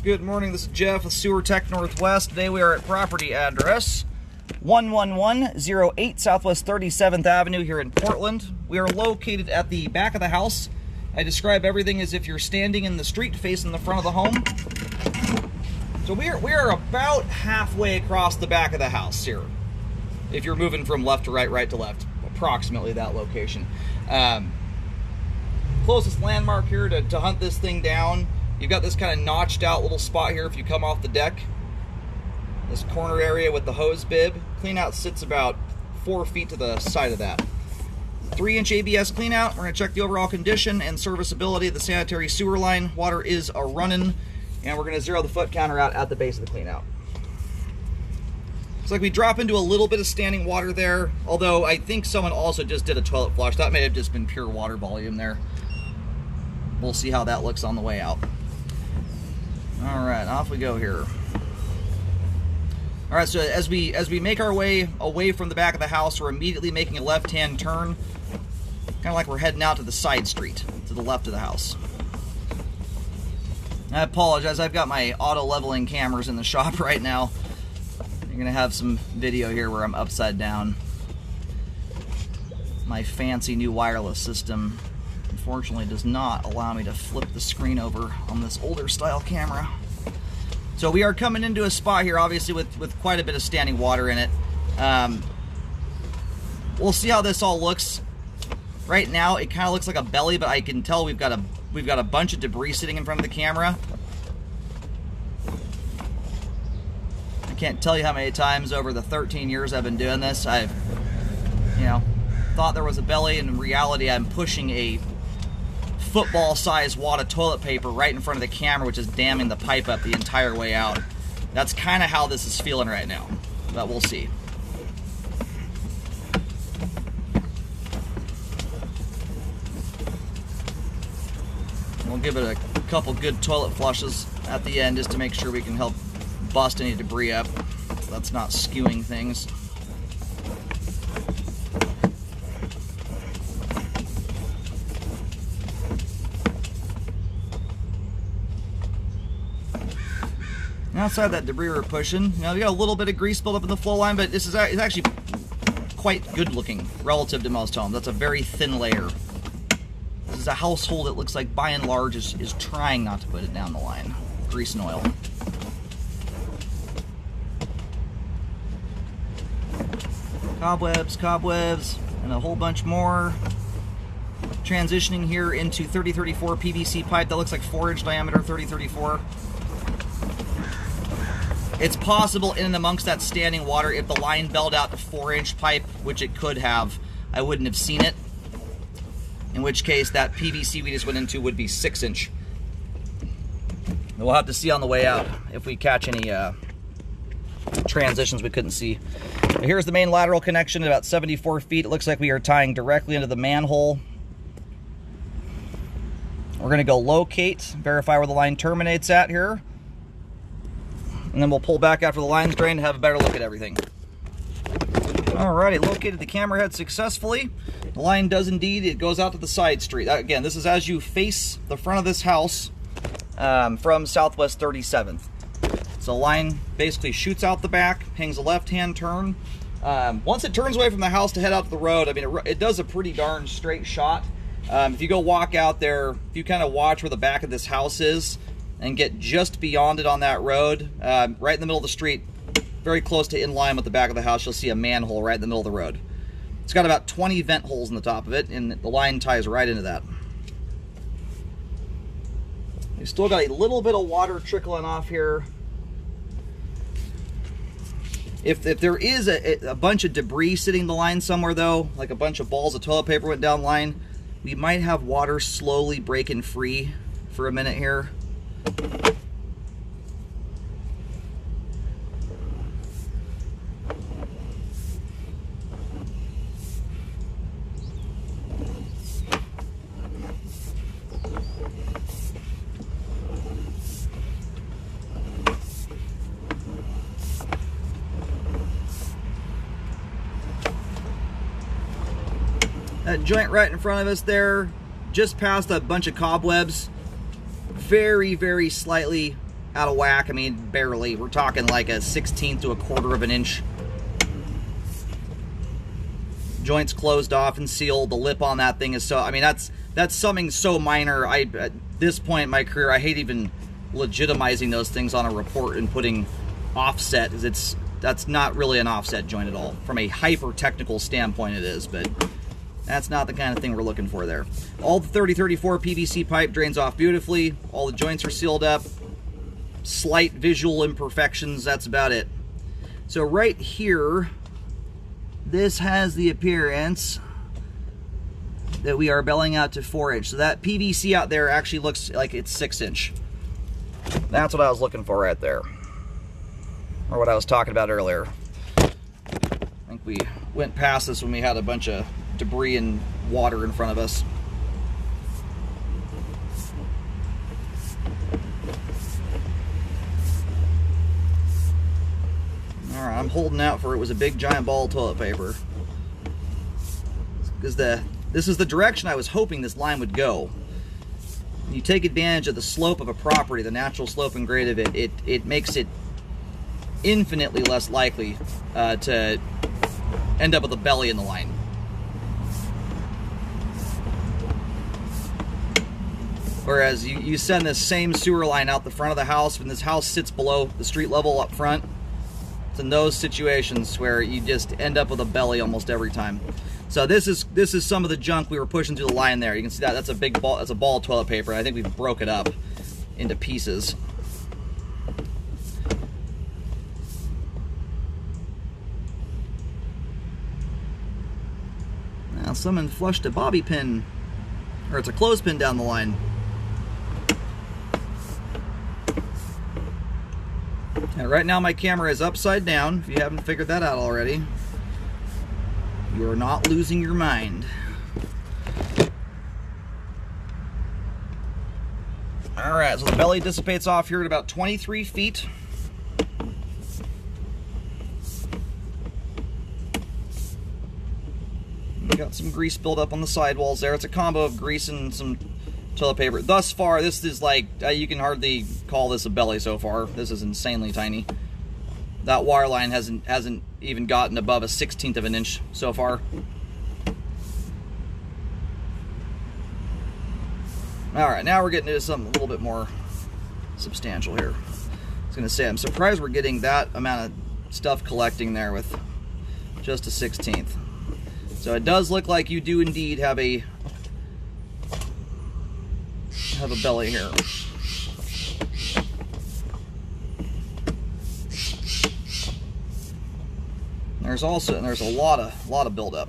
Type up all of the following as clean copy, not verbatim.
Good morning, this is Jeff with Sewer Tech Northwest. Today we are at property address 11108 Southwest 37th Avenue here in Portland. We are located at the back of the house. I describe everything as if you're standing in the street facing the front of the home. So we are about halfway across the back of the house here. If you're moving from left to right, right to left, approximately that location. Closest landmark here to hunt this thing down. You've got this kind of notched out little spot here if you come off the deck. This corner area with the hose bib. Cleanout sits about 4 feet to the side of that. 3-inch ABS cleanout. We're going to check the overall condition and serviceability of the sanitary sewer line. Water is a-running, and we're going to zero the foot counter out at the base of the cleanout. Looks like we drop into a little bit of standing water there, although I think someone also just did a toilet flush. That may have just been pure water volume there. We'll see how that looks on the way out. All right, off we go here. All right, so as we make our way away from the back of the house, we're immediately making a left-hand turn, kind of like we're heading out to the side street to the left of the house. I apologize, I've got my auto leveling cameras in the shop right now. You're gonna have some video here where I'm upside down. My fancy new wireless system unfortunately does not allow me to flip the screen over on this older style camera. So we are coming into a spot here, obviously with quite a bit of standing water in it. We'll see how this all looks. Right now it kind of looks like a belly, but I can tell we've got a bunch of debris sitting in front of the camera. I can't tell you how many times over the 13 years I've been doing this I've thought there was a belly, and in reality I'm pushing a football-sized wad of toilet paper right in front of the camera, which is damming the pipe up the entire way out. That's kind of how this is feeling right now, but we'll see. We'll give it a couple good toilet flushes at the end just to make sure we can help bust any debris up. That's not skewing things. Outside that debris we're pushing, we got a little bit of grease built up in the flow line, but this is actually quite good looking relative to most homes. That's a very thin layer. This is a household that looks like by and large is trying not to put it down the line. Grease and oil. Cobwebs, and a whole bunch more. Transitioning here into 3034 PVC pipe that looks like 4-inch diameter, 3034. It's possible in and amongst that standing water, if the line belled out to 4-inch pipe, which it could have, I wouldn't have seen it. In which case, that PVC we just went into would be 6-inch. We'll have to see on the way out if we catch any transitions we couldn't see. But here's the main lateral connection at about 74 feet. It looks like we are tying directly into the manhole. We're going to go locate, verify where the line terminates at here. And then we'll pull back after the line's drained and have a better look at everything. Alrighty, located the camera head successfully. The line does indeed, it goes out to the side street. Again, this is as you face the front of this house from Southwest 37th. So the line basically shoots out the back, hangs a left-hand turn. Once it turns away from the house to head out to the road, I mean, it does a pretty darn straight shot. If you go walk out there, if you kind of watch where the back of this house is, and get just beyond it on that road, right in the middle of the street, very close to in line with the back of the house, you'll see a manhole right in the middle of the road. It's got about 20 vent holes in the top of it, and the line ties right into that. You've still got a little bit of water trickling off here. If there is a bunch of debris sitting in the line somewhere though, like a bunch of balls of toilet paper went down the line, we might have water slowly breaking free for a minute here. That joint right in front of us there, just past a bunch of cobwebs, very, very slightly out of whack. I mean, barely. We're talking like a 1/16 to a quarter of an inch. Joint's closed off and sealed. The lip on that thing is so, I mean, that's something so minor. At this point in my career, I hate even legitimizing those things on a report and putting offset, because that's not really an offset joint at all. From a hyper technical standpoint it is, but that's not the kind of thing we're looking for there. All the 3034 PVC pipe drains off beautifully. All the joints are sealed up. Slight visual imperfections, that's about it. So right here, this has the appearance that we are belling out to 4-inch. So that PVC out there actually looks like it's 6-inch. That's what I was looking for right there. Or what I was talking about earlier. I think we went past this when we had a bunch of debris and water in front of us. Alright, I'm holding out for it was a big giant ball of toilet paper. Because this is the direction I was hoping this line would go. You take advantage of the slope of a property, the natural slope and grade of it, it makes it infinitely less likely to end up with a belly in the line. Whereas you send this same sewer line out the front of the house, when this house sits below the street level up front, it's in those situations where you just end up with a belly almost every time. So this is some of the junk we were pushing through the line there. You can see that that's a big ball, that's a ball of toilet paper. I think we broke it up into pieces. Now someone flushed a bobby pin, or it's a clothespin down the line. And right now my camera is upside down, if you haven't figured that out already. You're not losing your mind. Alright, so the belly dissipates off here at about 23 feet. We got some grease buildup on the sidewalls there. It's a combo of grease and some toilet paper. Thus far, this is like, you can hardly call this a belly so far. This is insanely tiny. That wire line hasn't even gotten above a 1/16 of an inch so far. Alright, now we're getting into something a little bit more substantial here. I was going to say, I'm surprised we're getting that amount of stuff collecting there with just a 1/16. So it does look like you do indeed have a belly here. There's a lot of buildup.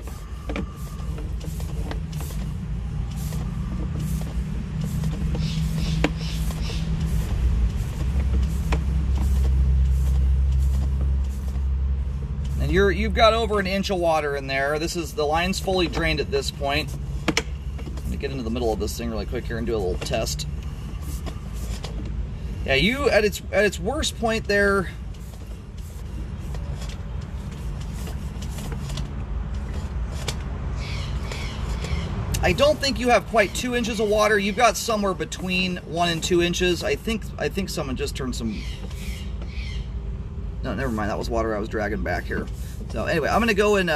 And you've got over an inch of water in there. The line's fully drained at this point. Let me get into the middle of this thing really quick here and do a little test. Yeah, you at its worst point there. I don't think you have quite 2 inches of water. You've got somewhere between 1 and 2 inches. I think someone just turned some. No, never mind. That was water I was dragging back here. So anyway, I'm gonna go and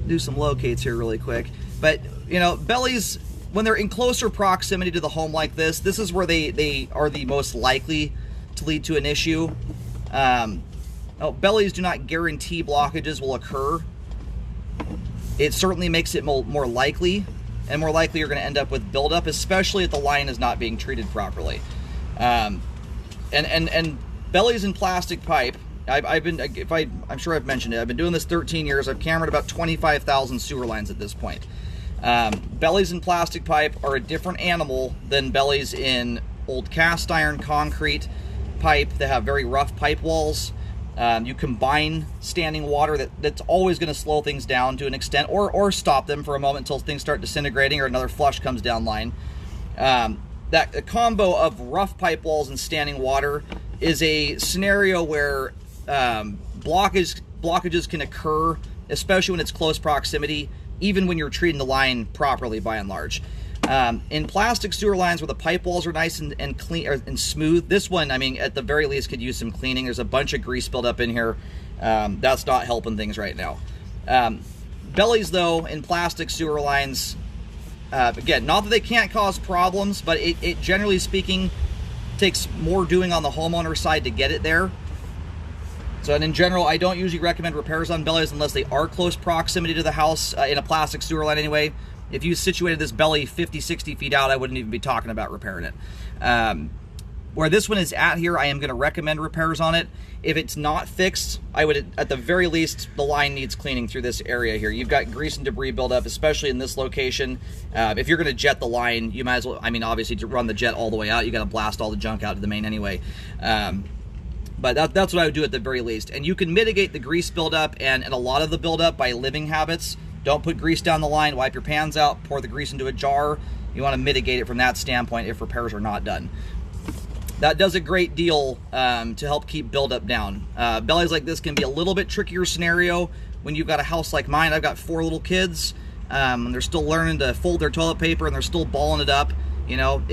do some locates here really quick. But you know, bellies, when they're in closer proximity to the home like this is where they are the most likely to lead to an issue. Bellies do not guarantee blockages will occur. It certainly makes it more likely, and more likely you're going to end up with buildup, especially if the line is not being treated properly. And bellies in plastic pipe. I'm sure I've mentioned it. I've been doing this 13 years. I've cambered about 25,000 sewer lines at this point. Bellies in plastic pipe are a different animal than bellies in old cast iron concrete pipe that have very rough pipe walls. You combine standing water, that's always going to slow things down to an extent, or stop them for a moment until things start disintegrating or another flush comes down line. That a combo of rough pipe walls and standing water is a scenario where blockages can occur, especially when it's close proximity, even when you're treating the line properly by and large. In plastic sewer lines where the pipe walls are nice and clean and smooth, this one, I mean, at the very least could use some cleaning. There's a bunch of grease buildup in here. That's not helping things right now. Bellies, though, in plastic sewer lines, again, not that they can't cause problems, but it generally speaking takes more doing on the homeowner side to get it there. So, and in general, I don't usually recommend repairs on bellies unless they are close proximity to the house, in a plastic sewer line anyway. If you situated this belly 50, 60 feet out, I wouldn't even be talking about repairing it. Where this one is at here, I am going to recommend repairs on it. If it's not fixed, I would, at the very least, the line needs cleaning through this area here. You've got grease and debris buildup, especially in this location. If you're going to jet the line, you might as well, I mean, obviously, to run the jet all the way out, you got to blast all the junk out to the main anyway. But that's what I would do at the very least. And you can mitigate the grease buildup and a lot of the buildup by living habits. Don't put grease down the line, wipe your pans out, pour the grease into a jar. You want to mitigate it from that standpoint if repairs are not done. That does a great deal to help keep buildup down. Bellies like this can be a little bit trickier scenario when you've got a house like mine. I've got 4 little kids, and they're still learning to fold their toilet paper, and they're still balling it up. You know,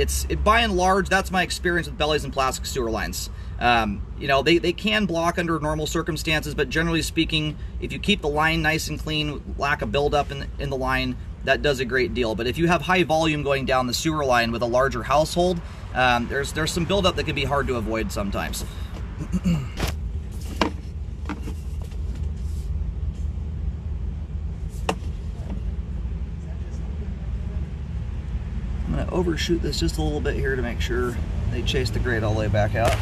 by and large, that's my experience with bellies and plastic sewer lines. You know, they can block under normal circumstances, but generally speaking, if you keep the line nice and clean, lack of buildup in the line, that does a great deal. But if you have high volume going down the sewer line with a larger household, there's some buildup that can be hard to avoid sometimes. I'm going to overshoot this just a little bit here to make sure they chase the grade all the way back out.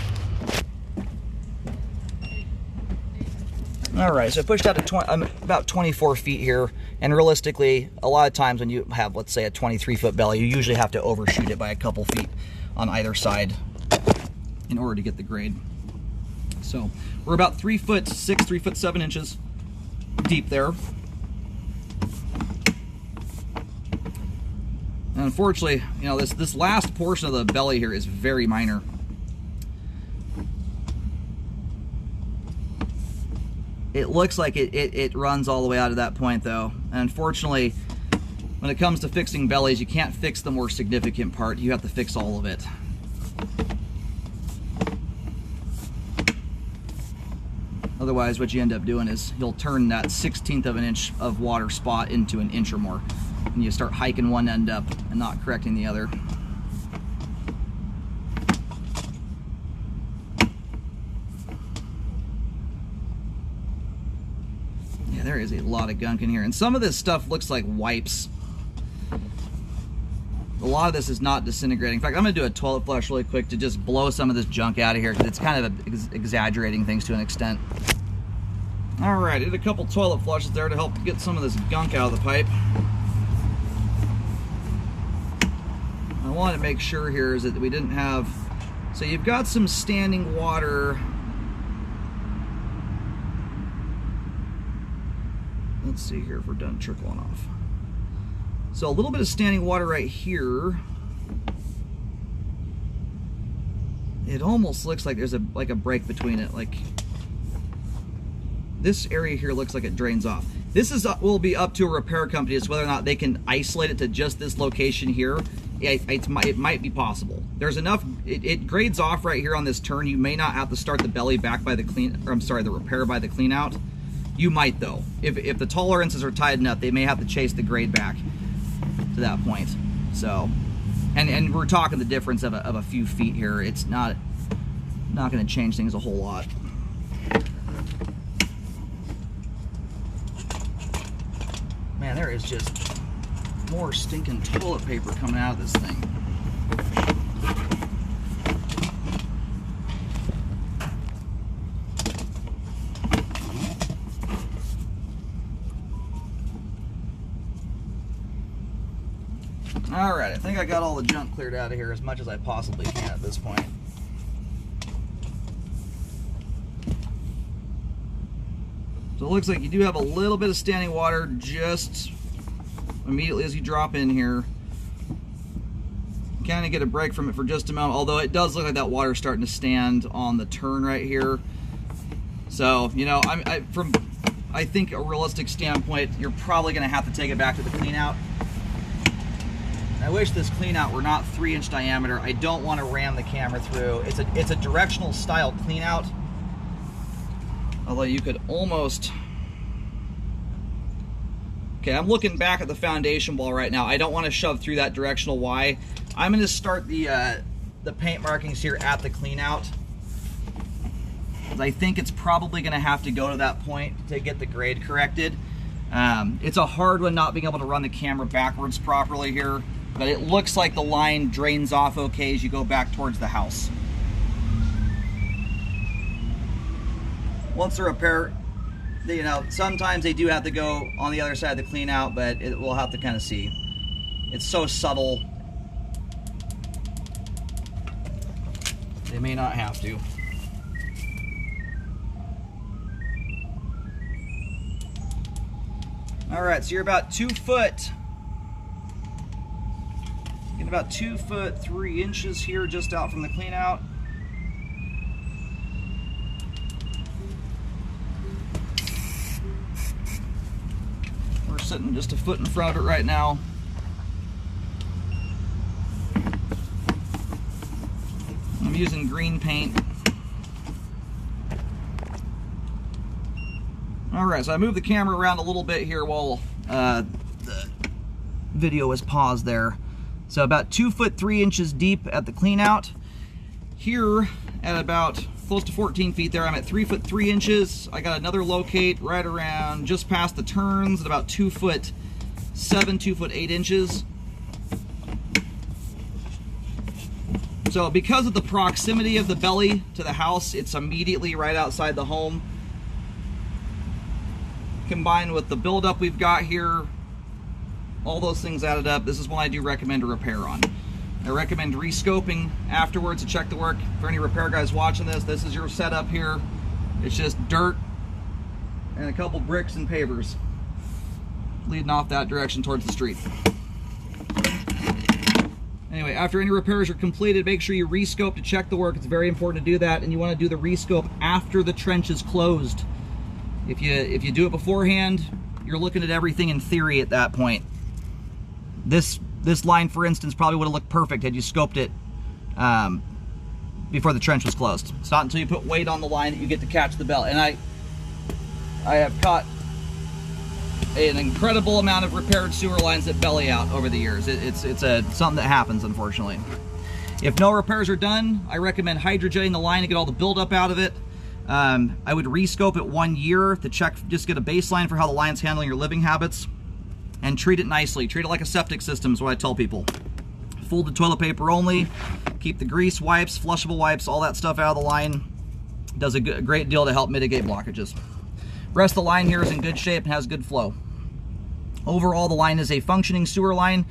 All right, so I pushed out to I'm about 24 feet here, and realistically, a lot of times when you have, let's say, a 23-foot belly, you usually have to overshoot it by a couple feet on either side in order to get the grade. So we're about 3 foot 6, 3 foot 7 inches deep there. And unfortunately, you know, this last portion of the belly here is very minor. It looks like it runs all the way out to that point, though. And unfortunately, when it comes to fixing bellies, you can't fix the more significant part. You have to fix all of it. Otherwise, what you end up doing is you'll turn that 1/16 of an inch of water spot into an inch or more. And you start hiking one end up and not correcting the other. There is a lot of gunk in here, and some of this stuff looks like wipes. A lot of this is not disintegrating. In fact, I'm going to do a toilet flush really quick to just blow some of this junk out of here, because it's kind of exaggerating things to an extent. Alright, did a couple toilet flushes there to help get some of this gunk out of the pipe. I wanted to make sure here is that we didn't have... So you've got some standing water... Let's see here if we're done trickling off. So a little bit of standing water right here. It almost looks like there's a break between it. Like this area here looks like it drains off. This will be up to a repair company as whether or not they can isolate it to just this location here. It might be possible. There's enough. It grades off right here on this turn. You may not have to start the belly back by the the repair by the clean out. You might, though. If the tolerances are tight enough, they may have to chase the grade back to that point. So, and we're talking the difference of a few feet here. It's not going to change things a whole lot. Man, there is just more stinking toilet paper coming out of this thing. Alright, I think I got all the junk cleared out of here as much as I possibly can at this point. So it looks like you do have a little bit of standing water just immediately as you drop in here. You kind of get a break from it for just a moment, although it does look like that water is starting to stand on the turn right here. So, you know, I think a realistic standpoint, you're probably going to have to take it back to the clean out. I wish this clean out were not 3-inch diameter. I don't want to ram the camera through. It's a directional style clean out. Although you could almost... Okay, I'm looking back at the foundation wall right now. I don't want to shove through that directional Y. I'm going to start the paint markings here at the clean out. I think it's probably going to have to go to that point to get the grade corrected. It's a hard one not being able to run the camera backwards properly here, but it looks like the line drains off okay as you go back towards the house. Once the repair, you know, sometimes they do have to go on the other side of the clean out, but we'll have to kind of see. It's so subtle. They may not have to. All right, so you're about 2 foot. Getting about 2 foot 3 inches here, just out from the clean out. We're sitting just a foot in front of it right now. I'm using green paint. All right, so I moved the camera around a little bit here while the video was paused there. So about 2 foot 3 inches deep at the clean out. Here at about close to 14 feet there, I'm at 3 foot 3 inches. I got another locate right around just past the turns at about 2 foot 7, 2 foot 8 inches. So because of the proximity of the belly to the house, it's immediately right outside the home. Combined with the buildup we've got here, all those things added up, this is one I do recommend a repair on. I recommend rescoping afterwards to check the work. For any repair guys watching this, this is your setup here. It's just dirt and a couple bricks and pavers leading off that direction towards the street. Anyway, after any repairs are completed, make sure you rescope to check the work. It's very important to do that, and you want to do the rescope after the trench is closed. If you do it beforehand, you're looking at everything in theory at that point. This line, for instance, probably would have looked perfect had you scoped it before the trench was closed. It's not until you put weight on the line that you get to catch the bell. And I have caught an incredible amount of repaired sewer lines that belly out over the years. It's something that happens, unfortunately. If no repairs are done, I recommend hydrojetting the line to get all the buildup out of it. I would rescope it 1 year to check, just get a baseline for how the line's handling your living habits, and treat it nicely. Treat it like a septic system is what I tell people. Folded toilet paper only. Keep the grease wipes, flushable wipes, all that stuff out of the line. Does a great deal to help mitigate blockages. Rest of the line here is in good shape and has good flow. Overall, the line is a functioning sewer line.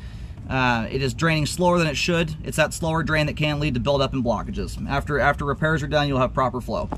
It is draining slower than it should. It's that slower drain that can lead to buildup and blockages. After repairs are done, you'll have proper flow.